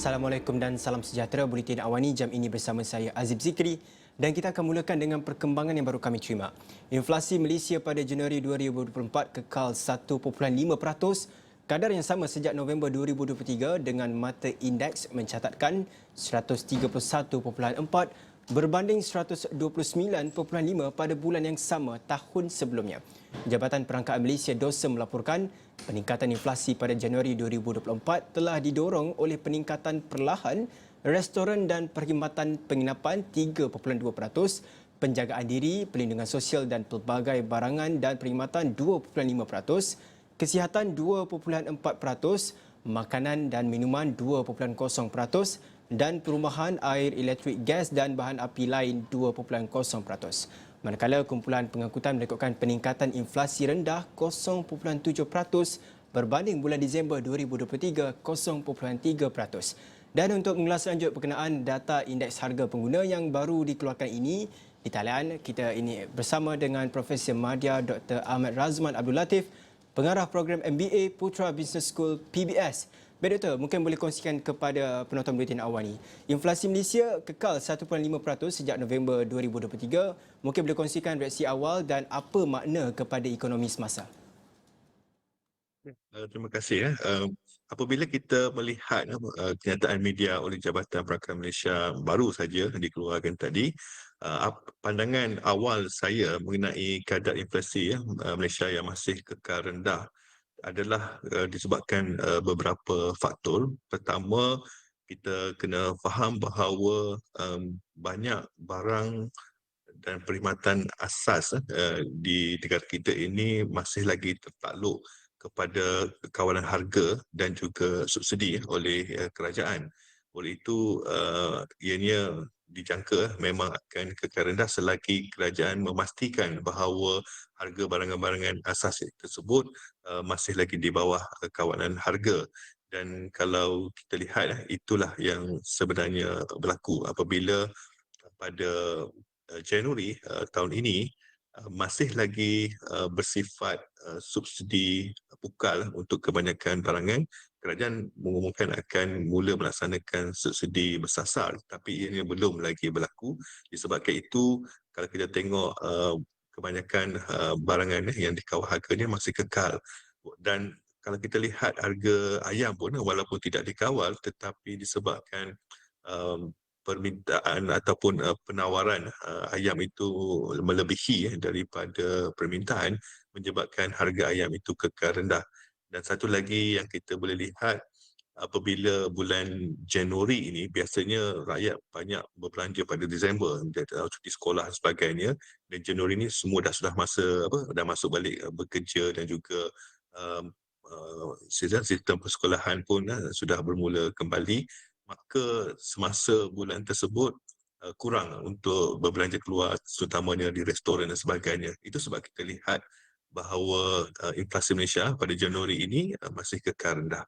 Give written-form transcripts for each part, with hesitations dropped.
Assalamualaikum dan salam sejahtera. Buletin Awani jam ini bersama saya Azib Zikri dan kita akan mulakan dengan perkembangan yang baru kami terima. Inflasi Malaysia pada Januari 2024 kekal 1.5%, kadar yang sama sejak November 2023 dengan mata indeks mencatatkan 131.4 berbanding 129.5 pada bulan yang sama tahun sebelumnya. Jabatan Perangkaan Malaysia DOSA melaporkan peningkatan inflasi pada Januari 2024 telah didorong oleh peningkatan perlahan restoran dan perkhidmatan penginapan 3.2%, penjagaan diri, perlindungan sosial dan pelbagai barangan dan perkhidmatan 2.5%, kesihatan 2.4%, makanan dan minuman 2.0%, dan perumahan, air, elektrik, gas dan bahan api lain 2.0%. Manakala kumpulan pengangkutan merekodkan peningkatan inflasi rendah 0.7% berbanding bulan Disember 2023 0.3%. Dan untuk mengulas lanjut berkenaan data indeks harga pengguna yang baru dikeluarkan ini, di talian kita ini bersama dengan Profesor Madya Dr. Ahmad Razman Abdul Latif, pengarah program MBA Putra Business School PBS. Baik Doktor, mungkin boleh kongsikan kepada penonton Buletin Awani. Inflasi Malaysia kekal 1.5% sejak November 2023. Mungkin boleh kongsikan reaksi awal dan apa makna kepada ekonomi semasa. Terima kasih. Apabila kita melihat kenyataan media oleh Jabatan Perangkaan Malaysia baru saja dikeluarkan tadi, pandangan awal saya mengenai kadar inflasi Malaysia yang masih kekal rendah adalah disebabkan beberapa faktor. Pertama, kita kena faham bahawa banyak barang dan perkhidmatan asas di negara kita ini masih lagi tertakluk kepada kawalan harga dan juga subsidi oleh kerajaan. Oleh itu, ianya dijangka memang akan kekal rendah selagi kerajaan memastikan bahawa harga barangan-barangan asas tersebut masih lagi di bawah kawalan harga. Dan kalau kita lihat, itulah yang sebenarnya berlaku apabila pada Januari tahun ini masih lagi bersifat subsidi pukal untuk kebanyakan barangan. Kerajaan mengumumkan akan mula melaksanakan subsidi bersasar, tapi ianya belum lagi berlaku. Disebabkan itu, kalau kita tengok kebanyakan barangan yang di kawal harganya masih kekal. Dan kalau kita lihat harga ayam pun walaupun tidak dikawal, tetapi disebabkan permintaan ataupun penawaran ayam itu melebihi daripada permintaan, menyebabkan harga ayam itu kekal rendah. Dan satu lagi yang kita boleh lihat, apabila bulan Januari ini biasanya rakyat banyak berbelanja pada Disember, cuti sekolah dan sebagainya, dan Januari ini semua sudah dah masuk balik bekerja dan juga sistem persekolahan pun sudah bermula kembali. Maka semasa bulan tersebut kurang untuk berbelanja keluar, terutamanya di restoran dan sebagainya. Itu sebab kita lihat bahawa inflasi Malaysia pada Januari ini masih kekal rendah.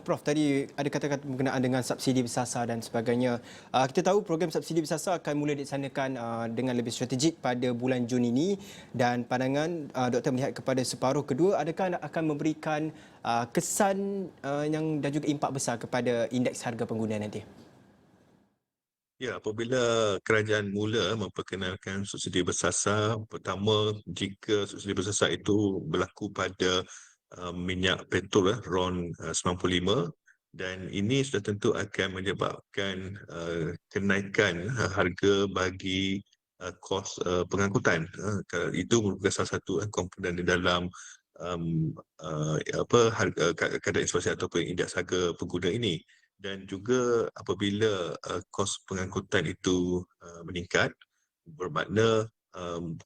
Prof, tadi ada kata-kata berkenaan dengan subsidi bersasar dan sebagainya. Kita tahu program subsidi bersasar akan mula dilaksanakan dengan lebih strategik pada bulan Jun ini, dan pandangan doktor melihat kepada separuh kedua, adakah akan memberikan kesan yang dan juga impak besar kepada indeks harga pengguna nanti? Ya, apabila kerajaan mula memperkenalkan subsidi bersasar, pertama, jika subsidi bersasar itu berlaku pada minyak petrol RON 95, dan ini sudah tentu akan menyebabkan kenaikan harga bagi kos pengangkutan. Itu merupakan salah satu komponen di dalam kadar inflasi ataupun indeks harga pengguna ini. Dan juga apabila kos pengangkutan itu meningkat, bermakna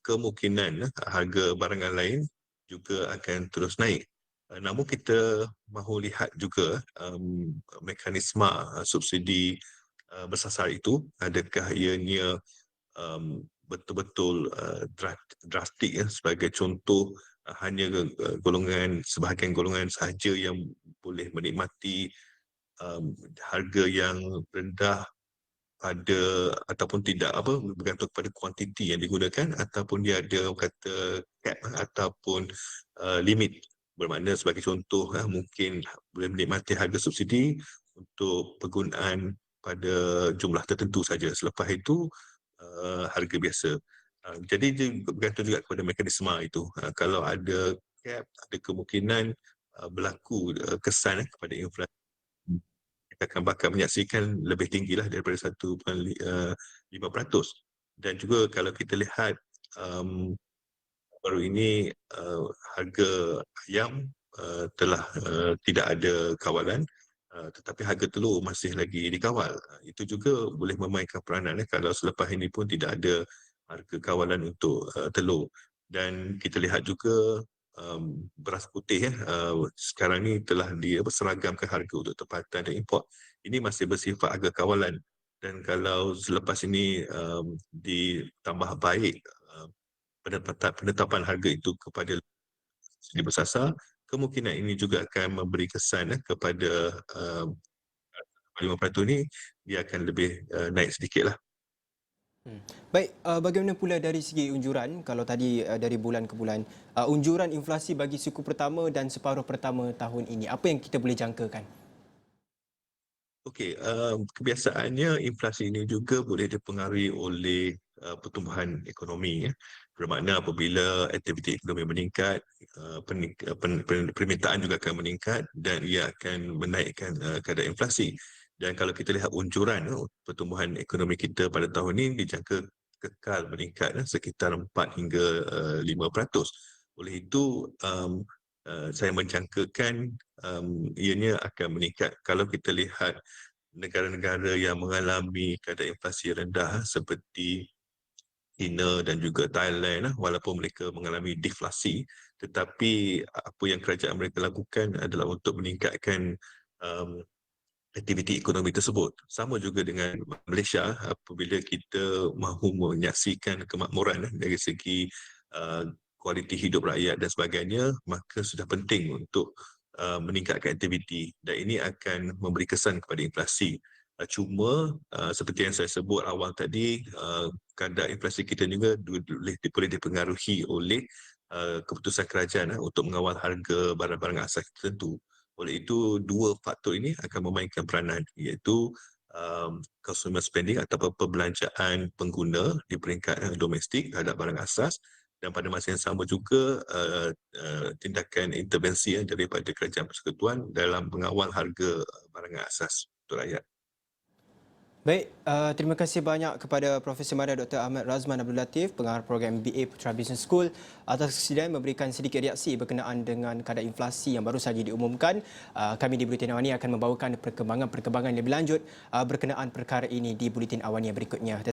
kemungkinan harga barangan lain juga akan terus naik. Namun kita mahu lihat juga mekanisme subsidi bersasar itu, adakah ianya betul-betul drastik, sebagai contoh hanya sebahagian golongan sahaja yang boleh menikmati harga yang rendah pada ataupun tidak bergantung pada kuantiti yang digunakan, ataupun dia ada kata cap ataupun limit Bermakna sebagai contoh mungkin boleh menikmati harga subsidi untuk penggunaan pada jumlah tertentu saja. Selepas itu harga biasa. Jadi dia bergantung juga kepada mekanisme itu. Kalau ada cap, ada kemungkinan berlaku kesan kepada inflasi, kita akan bakal menyaksikan lebih tinggilah daripada 1.5%. Dan juga kalau kita lihat baru ini harga ayam telah tidak ada kawalan, tetapi harga telur masih lagi dikawal. Itu juga boleh memainkan peranan kalau selepas ini pun tidak ada harga kawalan untuk telur. Dan kita lihat juga beras putih sekarang ni telah seragamkan harga untuk tempatan dan import. Ini masih bersifat harga kawalan. Dan kalau selepas ini ditambah baik penetapan harga itu kepada segi bersasar, kemungkinan ini juga akan memberi kesan kepada 5% ni dia akan lebih naik sedikitlah. Baik, bagaimana pula dari segi unjuran, kalau tadi dari bulan ke bulan, unjuran inflasi bagi suku pertama dan separuh pertama tahun ini, apa yang kita boleh jangkakan? Okey, kebiasaannya inflasi ini juga boleh dipengaruhi oleh pertumbuhan ekonomi ya. Bermakna apabila aktiviti ekonomi meningkat, permintaan juga akan meningkat dan ia akan menaikkan kadar inflasi. Dan kalau kita lihat unjuran pertumbuhan ekonomi kita pada tahun ini dijangka kekal meningkat sekitar 4 hingga 5%. Oleh itu, saya menjangkakan ianya akan meningkat kalau kita lihat negara-negara yang mengalami kadar inflasi rendah seperti China dan juga Thailand walaupun mereka mengalami deflasi, tetapi apa yang kerajaan mereka lakukan adalah untuk meningkatkan um, aktiviti ekonomi tersebut. Sama juga dengan Malaysia apabila kita mahu menyaksikan kemakmuran dari segi kualiti hidup rakyat dan sebagainya, maka sudah penting untuk meningkatkan aktiviti dan ini akan memberi kesan kepada inflasi. Cuma seperti yang saya sebut awal tadi, kadar inflasi kita juga boleh dipengaruhi oleh keputusan kerajaan untuk mengawal harga barang-barang asas tertentu. Oleh itu, dua faktor ini akan memainkan peranan iaitu consumer spending atau perbelanjaan pengguna di peringkat domestik terhadap barang asas dan pada masa yang sama juga tindakan intervensi daripada kerajaan persekutuan dalam mengawal harga barang asas untuk rakyat. Baik, terima kasih banyak kepada Profesor Madya Dr. Ahmad Razman Abdul Latif, pengarah program MBA Putra Business School atas kesediaan memberikan sedikit reaksi berkenaan dengan kadar inflasi yang baru saja diumumkan. Kami di Buletin Awani akan membawakan perkembangan lebih lanjut berkenaan perkara ini di Buletin Awani yang berikutnya.